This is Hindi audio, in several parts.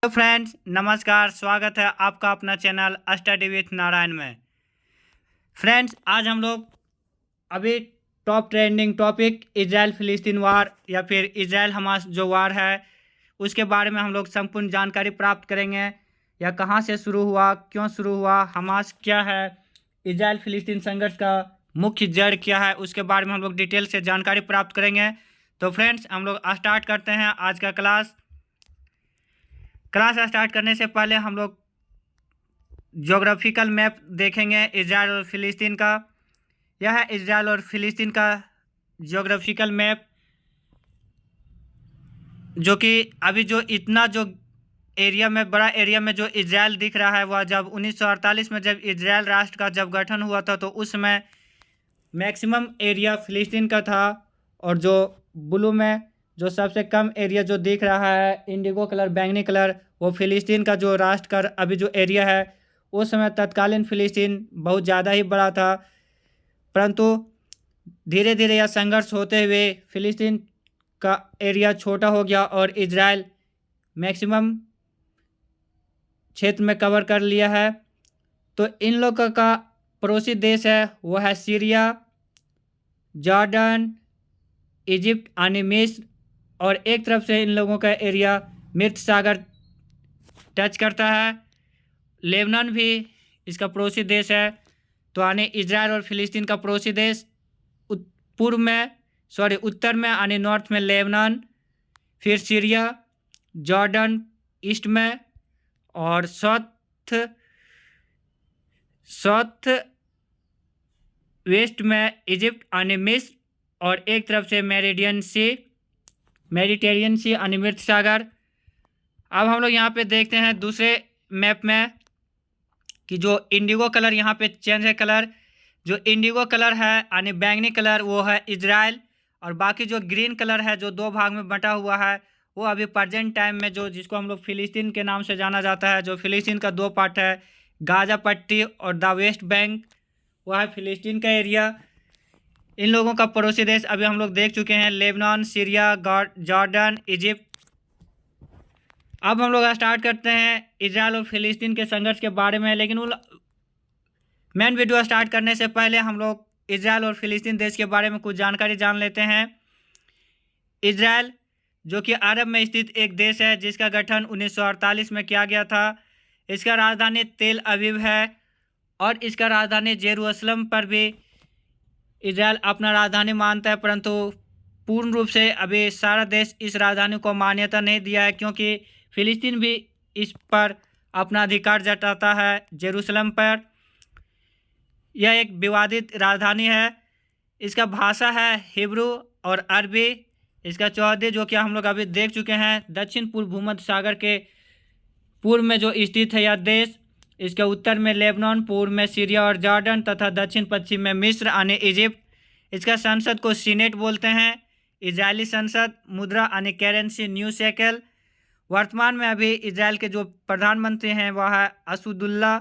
तो फ्रेंड्स नमस्कार, स्वागत है आपका अपना चैनल स्टडी विथ नारायण में। फ्रेंड्स आज हम लोग अभी टॉप ट्रेंडिंग टॉपिक इजराइल फिलिस्तीन वार या फिर इजराइल हमास जो वार है उसके बारे में हम लोग संपूर्ण जानकारी प्राप्त करेंगे। या कहाँ से शुरू हुआ, क्यों शुरू हुआ, हमास क्या है, इजराइल फिलिस्तीन संघर्ष का मुख्य जड़ क्या है, उसके बारे में हम लोग डिटेल से जानकारी प्राप्त करेंगे। तो फ्रेंड्स हम लोग स्टार्ट करते हैं आज का क्लास स्टार्ट करने से पहले हम लोग ज्योग्राफिकल मैप देखेंगे इजराइल और फिलिस्तीन का। यह है इजराइल और फिलिस्तीन का ज्योग्राफिकल मैप, जो कि अभी जो इतना जो एरिया में बड़ा एरिया में जो इजराइल दिख रहा है वह जब 1948 में जब इजराइल राष्ट्र का जब गठन हुआ था तो उस समय मैक्सिमम एरिया फिलिस्तीन का था। और जो ब्लू में जो सबसे कम एरिया जो दिख रहा है इंडिगो कलर बैंगनी कलर, वो फिलिस्तीन का जो राष्ट्र का अभी जो एरिया है उस समय तत्कालीन फिलिस्तीन बहुत ज़्यादा ही बड़ा था। परंतु धीरे धीरे यह संघर्ष होते हुए फिलिस्तीन का एरिया छोटा हो गया और इजराइल मैक्सिमम क्षेत्र में कवर कर लिया है। तो इन लोगों का पड़ोसी देश है वो है सीरिया, जॉर्डन, इजिप्ट यानी मिस्र, और एक तरफ से इन लोगों का एरिया मृत सागर टच करता है। लेबनान भी इसका पड़ोसी देश है। तो यानी इजराइल और फिलिस्तीन का पड़ोसी देश उत्तर में यानी नॉर्थ में लेबनान, फिर सीरिया, जॉर्डन ईस्ट में, और साउथ वेस्ट में इजिप्ट यानी मिस्र, और एक तरफ से मेडिटेरियन सी यानी मृत सागर। अब हम लोग यहाँ पे देखते हैं दूसरे मैप में कि जो इंडिगो कलर यहाँ पे चेंज है कलर, जो इंडिगो कलर है यानी बैंगनी कलर वो है इजराइल, और बाकी जो ग्रीन कलर है जो दो भाग में बंटा हुआ है वो अभी प्रेजेंट टाइम में जो जिसको हम लोग फिलिस्तीन के नाम से जाना जाता है। जो फिलिस्तीन का दो पार्ट है, गाजा पट्टी और द वेस्ट बैंक, वह है फिलिस्तीन का एरिया। इन लोगों का पड़ोसी देश अभी हम लोग देख चुके हैं, लेबनान, सीरिया, जॉर्डन, इजिप्ट। अब हम लोग स्टार्ट करते हैं इजराइल और फिलिस्तीन के संघर्ष के बारे में, लेकिन वो मेन वीडियो स्टार्ट करने से पहले हम लोग इजराइल और फिलिस्तीन देश के बारे में कुछ जानकारी जान लेते हैं। इजराइल जो कि अरब में स्थित एक देश है जिसका गठन 1948 में किया गया था। इसका राजधानी तेल अवीव है और इसका राजधानी जेरूसलम पर भी इजराइल अपना राजधानी मानता है, परंतु पूर्ण रूप से अभी सारा देश इस राजधानी को मान्यता नहीं दिया है, क्योंकि फिलिस्तीन भी इस पर अपना अधिकार जताता है जेरूसलम पर। यह एक विवादित राजधानी है। इसका भाषा है हिब्रू और अरबी। इसका चौहद्दी जो कि हम लोग अभी देख चुके हैं, दक्षिण पूर्व भूमध्य सागर के पूर्व में जो स्थित है यह देश। इसके उत्तर में लेबनान, पूर्व में सीरिया और जॉर्डन तथा दक्षिण पश्चिम में मिस्र यानी इजिप्ट। इसका संसद को सीनेट बोलते हैं। इजरायली संसद मुद्रा यानी करेंसी न्यू शेकेल। वर्तमान में अभी इजराइल के जो प्रधानमंत्री हैं वह है असदुल्ला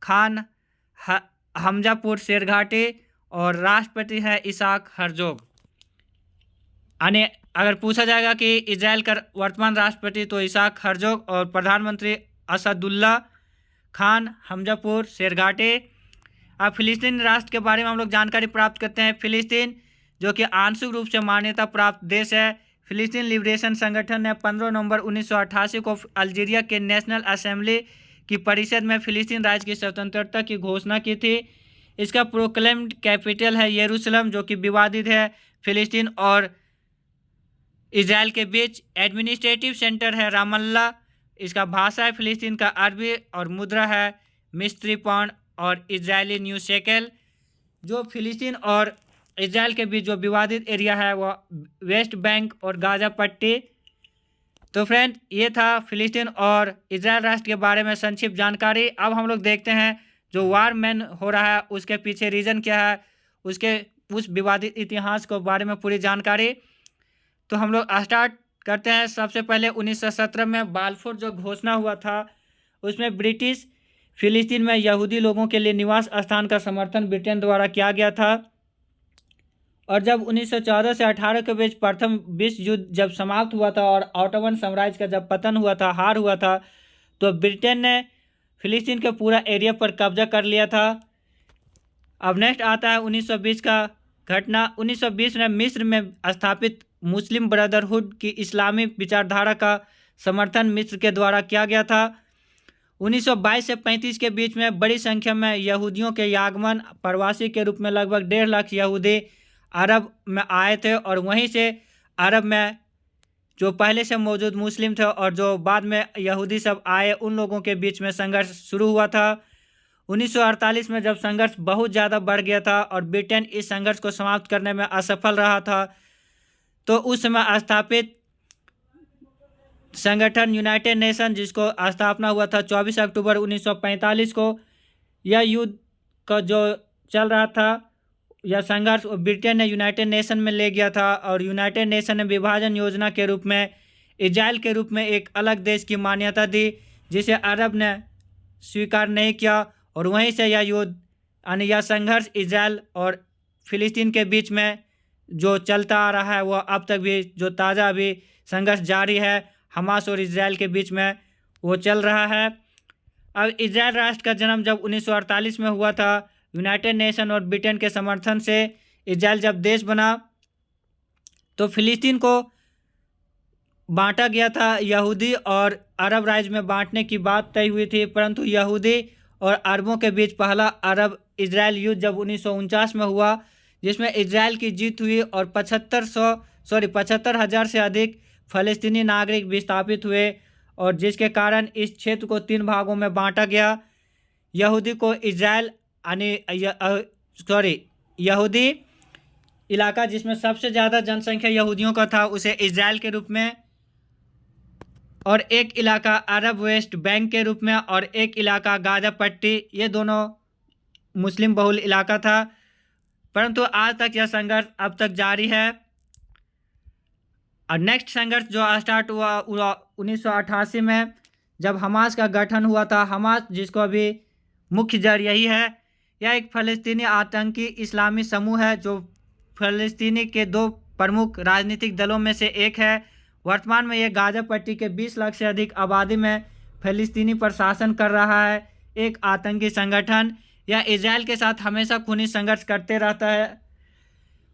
खान हमजापुर शेरघाटी, और राष्ट्रपति है इसाक हर्जोग। यानी अगर पूछा जाएगा कि इजराइल का वर्तमान राष्ट्रपति तो इसाक हर्जोग और प्रधानमंत्री असदुल्ला खान हमजापुर शेरघाटी। अब फिलिस्तीन राष्ट्र के बारे में हम लोग जानकारी प्राप्त करते हैं। फिलिस्तीन जो कि आंशिक रूप से मान्यता प्राप्त देश है। फिलिस्तीन लिबरेशन संगठन ने 15 नवंबर 1988 को अल्जीरिया के नेशनल असेंबली की परिषद में फिलिस्तीन राज्य की स्वतंत्रता की घोषणा की थी। इसका प्रोक्लेम्ड कैपिटल है यरूशलेम, जो कि विवादित है। फिलिस्तीन और इजराइल के बीच एडमिनिस्ट्रेटिव सेंटर है रामल्ला। इसका भाषा है फिलिस्तीन का अरबी, और मुद्रा है मिस्री पाउंड और इजरायली न्यू शेकेल। जो फिलिस्तीन और इजराइल के बीच जो विवादित एरिया है वह वेस्ट बैंक और गाजा पट्टी। तो फ्रेंड ये था फिलिस्तीन और इजराइल राष्ट्र के बारे में संक्षिप्त जानकारी। अब हम लोग देखते हैं जो वार मैन हो रहा है उसके पीछे रीज़न क्या है, उसके उस विवादित इतिहास के बारे में पूरी जानकारी। तो हम लोग स्टार्ट करते हैं। सबसे पहले 1917 में बाल्फोर जो घोषणा हुआ था उसमें ब्रिटिश फिलिस्तीन में यहूदी लोगों के लिए निवास स्थान का समर्थन ब्रिटेन द्वारा किया गया था। और जब 1914 से 18 के बीच प्रथम विश्व युद्ध जब समाप्त हुआ था और ऑटोमन साम्राज्य का जब पतन हुआ था, हार हुआ था, तो ब्रिटेन ने फिलिस्तीन के पूरा एरिया पर कब्जा कर लिया था। अब नेक्स्ट आता है 1920 का घटना। 1920 में मिस्र में स्थापित मुस्लिम ब्रदरहुड की इस्लामी विचारधारा का समर्थन मिस्र के द्वारा किया गया था। 1922 से 35 के बीच में बड़ी संख्या में यहूदियों के आगमन प्रवासी के रूप में लगभग 1.5 लाख यहूदी अरब में आए थे और वहीं से अरब में जो पहले से मौजूद मुस्लिम थे और जो बाद में यहूदी सब आए उन लोगों के बीच में संघर्ष शुरू हुआ था। 1948 में जब संघर्ष बहुत ज़्यादा बढ़ गया था और ब्रिटेन इस संघर्ष को समाप्त करने में असफल रहा था, तो उस समय स्थापित संगठन यूनाइटेड नेशन, जिसको स्थापना हुआ था 24 अक्टूबर 1945 को, यह युद्ध का जो चल रहा था यह संघर्ष ब्रिटेन ने यूनाइटेड नेशन में ले गया था और यूनाइटेड नेशन ने विभाजन योजना के रूप में इजराइल के रूप में एक अलग देश की मान्यता दी, जिसे अरब ने स्वीकार नहीं किया और वहीं से यह युद्ध यानी यह संघर्ष इजराइल और फिलिस्तीन के बीच में जो चलता आ रहा है वह अब तक भी जो ताज़ा अभी संघर्ष जारी है हमास और इजराइल के बीच में वो चल रहा है। अब इजराइल राष्ट्र का जन्म जब 1948 में हुआ था, यूनाइटेड नेशन और ब्रिटेन के समर्थन से इजराइल जब देश बना तो फिलिस्तीन को बांटा गया था। यहूदी और अरब राज्य में बांटने की बात तय हुई थी, परंतु यहूदी और अरबों के बीच पहला अरब इजराइल युद्ध जब 1949 में हुआ, जिसमें इजराइल की जीत हुई और 75,000 से अधिक फ़लस्तीनी नागरिक विस्थापित हुए और जिसके कारण इस क्षेत्र को 3 भागों में बांटा गया। यहूदी को इजराइल यहूदी इलाका जिसमें सबसे ज़्यादा जनसंख्या यहूदियों का था उसे इजराइल के रूप में, और एक इलाका अरब वेस्ट बैंक के रूप में, और एक इलाका गाजा पट्टी, ये दोनों मुस्लिम बहुल इलाका था। परंतु आज तक यह संघर्ष अब तक जारी है। और नेक्स्ट संघर्ष जो स्टार्ट हुआ 1988 में जब हमास का गठन हुआ था। हमास, जिसको अभी मुख्य जड़ यही है, यह एक फ़लस्तीनी आतंकी इस्लामी समूह है जो फ़लस्तीनी के 2 प्रमुख राजनीतिक दलों में से एक है। वर्तमान में यह गाजा पट्टी के 20 लाख से अधिक आबादी में फ़लस्तीनी पर शासन कर रहा है। एक आतंकी संगठन, यह इजराइल के साथ हमेशा खूनी संघर्ष करते रहता है।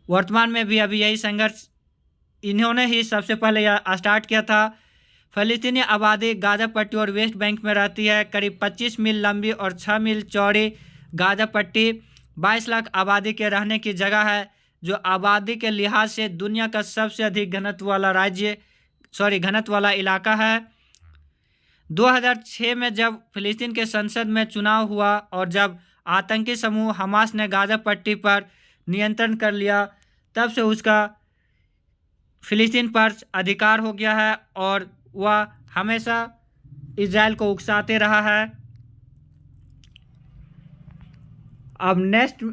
वर्तमान में भी अभी यही संघर्ष इन्होंने ही सबसे पहले यह स्टार्ट किया था। फ़लस्तीनी आबादी गाजा पट्टी और वेस्ट बैंक में रहती है। करीब 25 मील लंबी और 6 मील चौड़ी गाजा पट्टी 22 लाख आबादी के रहने की जगह है, जो आबादी के लिहाज से दुनिया का सबसे अधिक घनत्व वाला इलाका है। 2006 में जब फ़लस्तीन के संसद में चुनाव हुआ और जब आतंकी समूह हमास ने गाजा पट्टी पर नियंत्रण कर लिया, तब से उसका फ़लस्तीन पर अधिकार हो गया है और वह हमेशा इजराइल को उकसाते रहा है। अब नेक्स्ट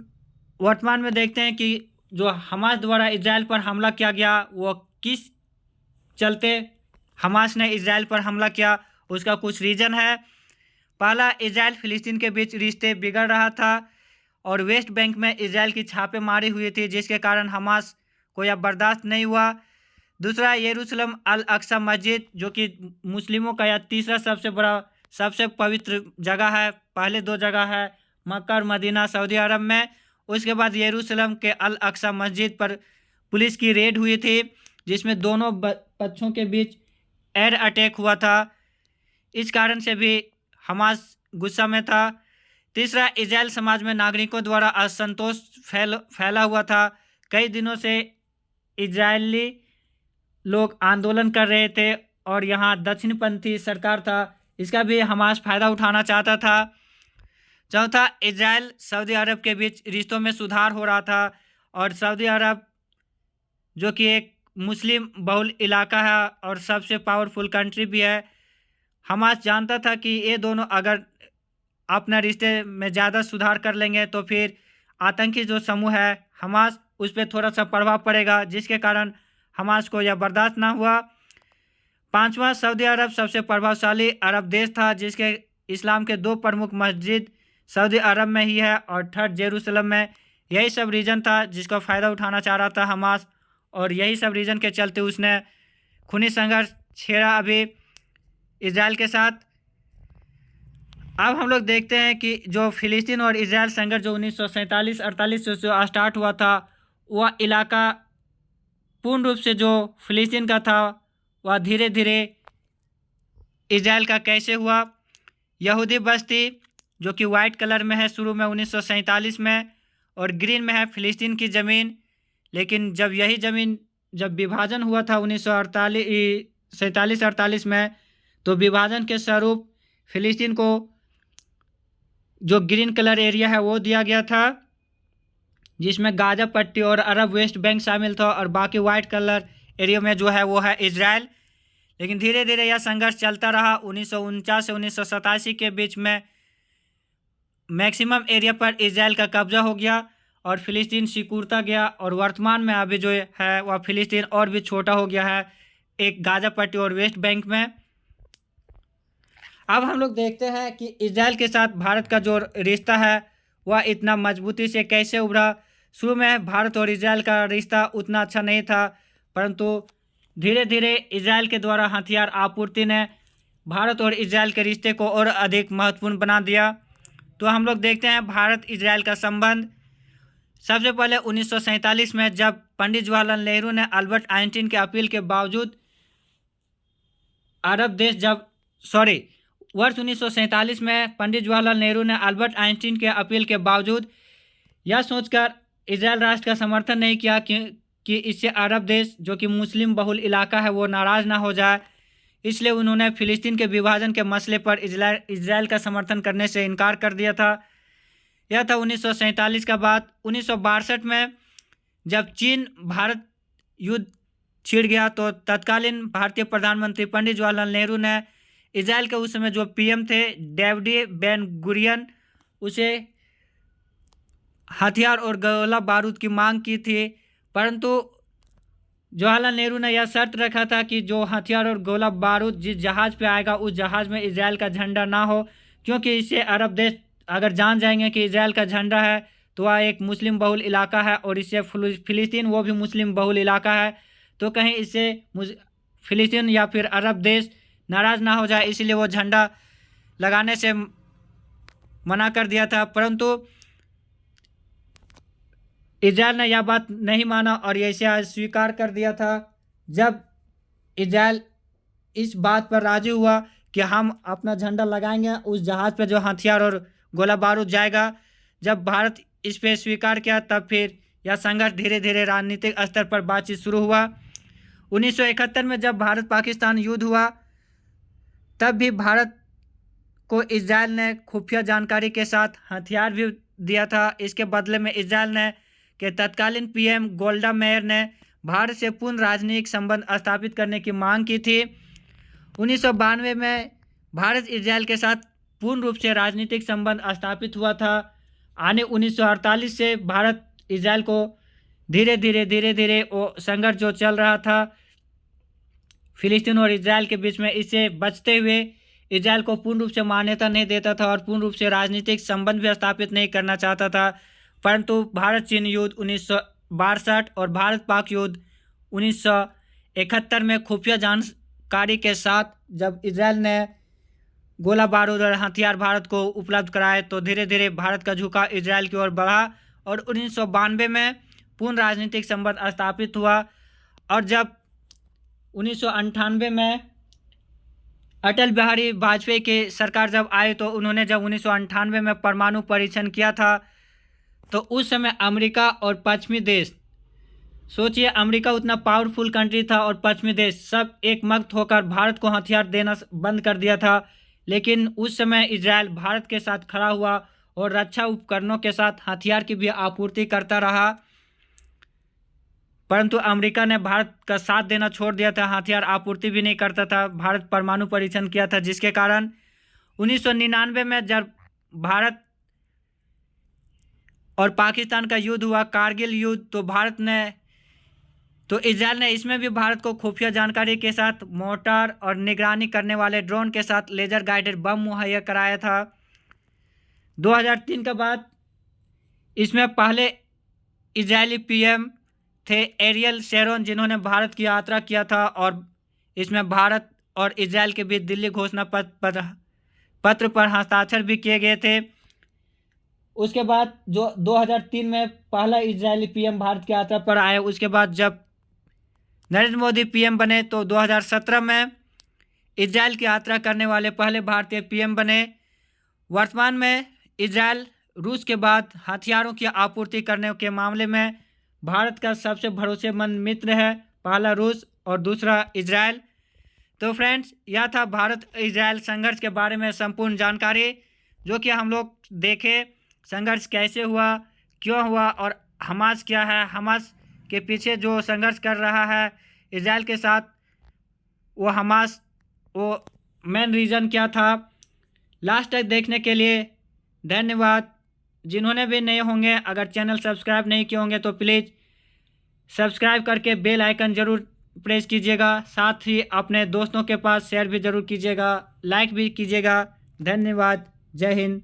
वर्तमान में देखते हैं कि जो हमास द्वारा इजराइल पर हमला किया गया वो किस चलते हमास ने इजराइल पर हमला किया, उसका कुछ रीज़न है। पहला, इजराइल फ़लस्तीन के बीच रिश्ते बिगड़ रहा था और वेस्ट बैंक में इजराइल की छापेमारी हुई थी, जिसके कारण हमास को यह बर्दाश्त नहीं हुआ। दूसरा, यरूशलेम अल अक्सा मस्जिद, जो कि मुस्लिमों का यह तीसरा सबसे बड़ा सबसे पवित्र जगह है। पहले 2 जगह है मक्का और मदीना सऊदी अरब में। उसके बाद यरूशलेम के अल अक्सा मस्जिद पर पुलिस की रेड हुई थी, जिसमें दोनों पक्षों के बीच एयर अटैक हुआ था। इस कारण से भी हमास गुस्सा में था। तीसरा, इजराइल समाज में नागरिकों द्वारा असंतोष फैला हुआ था। कई दिनों से इजरायली लोग आंदोलन कर रहे थे और यहाँ दक्षिणपंथी सरकार था, इसका भी हमास फ़ायदा उठाना चाहता था। चौथा, इजराइल सऊदी अरब के बीच रिश्तों में सुधार हो रहा था और सऊदी अरब जो कि एक मुस्लिम बहुल इलाका है और सबसे पावरफुल कंट्री भी है, हमास जानता था कि ये दोनों अगर अपना रिश्ते में ज़्यादा सुधार कर लेंगे तो फिर आतंकी जो समूह है हमास, उस पर थोड़ा सा प्रभाव पड़ेगा, जिसके कारण हमास को यह बर्दाश्त ना हुआ। पांचवा, सऊदी अरब सबसे प्रभावशाली अरब देश था, जिसके इस्लाम के 2 प्रमुख मस्जिद सऊदी अरब में ही है और 3rd जेरूसलम में। यही सब रीज़न था जिसका फ़ायदा उठाना चाह रहा था हमास, और यही सब रीज़न के चलते उसने खूनी संघर्ष छेड़ा अभी इजराइल के साथ। अब हम लोग देखते हैं कि जो फिलिस्तीन और इजराइल संघर्ष जो 1947-48 से जो स्टार्ट हुआ था, वह इलाका पूर्ण रूप से जो फिलिस्तीन का था वह धीरे धीरे इजराइल का कैसे हुआ। यहूदी बस्ती जो कि वाइट कलर में है शुरू में 1947 में, और ग्रीन में है फिलिस्तीन की ज़मीन। लेकिन जब यही ज़मीन जब विभाजन हुआ था 1947-48 में, तो विभाजन के स्वरूप फिलिस्तीन को जो ग्रीन कलर एरिया है वो दिया गया था, जिसमें गाजा पट्टी और अरब वेस्ट बैंक शामिल था, और बाकी वाइट कलर एरिया में जो है वो है इजराइल। लेकिन धीरे धीरे यह संघर्ष चलता रहा। 1949 से 1987 के बीच में मैक्सिमम एरिया पर इजराइल का कब्जा हो गया और फिलिस्तीन सिकुड़ता गया, और वर्तमान में अभी जो है वह फिलिस्तीन और भी छोटा हो गया है एक गाजा पट्टी और वेस्ट बैंक में। अब हम लोग देखते हैं कि इजराइल के साथ भारत का जो रिश्ता है वह इतना मजबूती से कैसे उभरा। शुरू में भारत और इजराइल का रिश्ता उतना अच्छा नहीं था, परंतु धीरे धीरे इजराइल के द्वारा हथियार आपूर्ति ने भारत और इजराइल के रिश्ते को और अधिक महत्वपूर्ण बना दिया। तो हम लोग देखते हैं भारत इजराइल का संबंध। सबसे पहले 1947 में जब पंडित जवाहरलाल नेहरू ने अल्बर्ट आइंस्टीन के अपील के बावजूद अरब देश वर्ष 1947 में पंडित जवाहरलाल नेहरू ने अल्बर्ट आइंस्टीन के अपील के बावजूद यह सोचकर इजराइल राष्ट्र का समर्थन नहीं किया कि इससे अरब देश जो कि मुस्लिम बहुल इलाका है वो नाराज़ ना हो जाए, इसलिए उन्होंने फिलिस्तीन के विभाजन के मसले पर इजराइल का समर्थन करने से इनकार कर दिया था। यह था 1947 का बात। 1962 में जब चीन भारत युद्ध छिड़ गया तो तत्कालीन भारतीय प्रधानमंत्री पंडित जवाहरलाल नेहरू ने इजराइल के उस समय जो पीएम थे डेविड बेन गुरियन, उसे हथियार और गोला बारूद की मांग की थी, परंतु जवाहरलाल नेहरू ने यह शर्त रखा था कि जो हथियार और गोला बारूद जिस जहाज़ पे आएगा उस जहाज़ में इजराइल का झंडा ना हो, क्योंकि इससे अरब देश अगर जान जाएंगे कि इजराइल का झंडा है तो वह एक मुस्लिम बहुल इलाका है, और इससे फिलिस्तीन वो भी मुस्लिम बहुल इलाका है, तो कहीं इससे फिलिस्तीन या फिर अरब देश नाराज़ ना हो जाए, इसलिए वो झंडा लगाने से मना कर दिया था। परंतु इजराइल ने यह बात नहीं माना और ऐसे स्वीकार कर दिया था। जब इजराइल इस बात पर राजी हुआ कि हम अपना झंडा लगाएंगे उस जहाज़ पर जो हथियार और गोला बारूद जाएगा, जब भारत इस पे स्वीकार किया तब फिर यह संघर्ष धीरे धीरे राजनीतिक स्तर पर बातचीत शुरू हुआ। 1971 में जब भारत पाकिस्तान युद्ध हुआ तब भी भारत को इजराइल ने खुफिया जानकारी के साथ हथियार भी दिया था। इसके बदले में इजराइल ने के तत्कालीन पीएम गोल्डा मेयर ने भारत से पूर्ण राजनीतिक संबंध स्थापित करने की मांग की थी। 1992 में भारत इजराइल के साथ पूर्ण रूप से राजनीतिक संबंध स्थापित हुआ था। आने 1948 से भारत इजराइल को धीरे धीरे वो संघर्ष जो चल रहा था फिलिस्तीन और इजराइल के बीच में, इससे बचते हुए इजराइल को पूर्ण रूप से मान्यता नहीं देता था और पूर्ण रूप से राजनीतिक संबंध भी स्थापित नहीं करना चाहता था। परंतु भारत चीन युद्ध 1962 और भारत पाक युद्ध 1971 में खुफिया जानकारी के साथ जब इजराइल ने गोला बारूद और हथियार भारत को उपलब्ध कराए तो धीरे धीरे भारत का झुकाव इजराइल की ओर बढ़ा और 1992 में पूर्ण राजनीतिक संबंध स्थापित हुआ। और जब 1998 में अटल बिहारी वाजपेयी की सरकार जब आई तो उन्होंने जब 1998 में परमाणु परीक्षण किया था तो उस समय अमेरिका और पश्चिमी देश, सोचिए अमेरिका उतना पावरफुल कंट्री था और पश्चिमी देश सब एक मत होकर भारत को हथियार देना बंद कर दिया था। लेकिन उस समय इजराइल भारत के साथ खड़ा हुआ और रक्षा उपकरणों के साथ हथियार की भी आपूर्ति करता रहा, परंतु अमेरिका ने भारत का साथ देना छोड़ दिया था, हथियार आपूर्ति भी नहीं करता था। भारत परमाणु परीक्षण किया था जिसके कारण 1999 में जब भारत और पाकिस्तान का युद्ध हुआ, कारगिल युद्ध, तो इजराइल ने इसमें भी भारत को खुफिया जानकारी के साथ मोर्टार और निगरानी करने वाले ड्रोन के साथ लेजर गाइडेड बम मुहैया कराया था। 2003 के बाद इसमें पहले इजरायली पीएम थे एरियल शेरोन, जिन्होंने भारत की यात्रा किया था और इसमें भारत और इजराइल के बीच दिल्ली घोषणा पत्र पर हस्ताक्षर भी किए गए थे। उसके बाद जो 2003 में पहला इजरायली पीएम भारत की यात्रा पर आए, उसके बाद जब नरेंद्र मोदी पीएम बने तो 2017 में इजराइल की यात्रा करने वाले पहले भारतीय पीएम बने। वर्तमान में इजराइल रूस के बाद हथियारों की आपूर्ति करने के मामले में भारत का सबसे भरोसेमंद मित्र है, पहला रूस और दूसरा इजराइल। तो फ्रेंड्स, यह था भारत इजराइल संघर्ष के बारे में संपूर्ण जानकारी, जो कि हम लोग देखे संघर्ष कैसे हुआ, क्यों हुआ और हमास क्या है, हमास के पीछे जो संघर्ष कर रहा है इजराइल के साथ वो हमास, वो मेन रीज़न क्या था। लास्ट तक देखने के लिए धन्यवाद। जिन्होंने भी नए होंगे, अगर चैनल सब्सक्राइब नहीं किए होंगे तो प्लीज़ सब्सक्राइब करके बेल आइकन ज़रूर प्रेस कीजिएगा। साथ ही अपने दोस्तों के पास शेयर भी ज़रूर कीजिएगा, लाइक भी कीजिएगा। धन्यवाद। जय हिंद।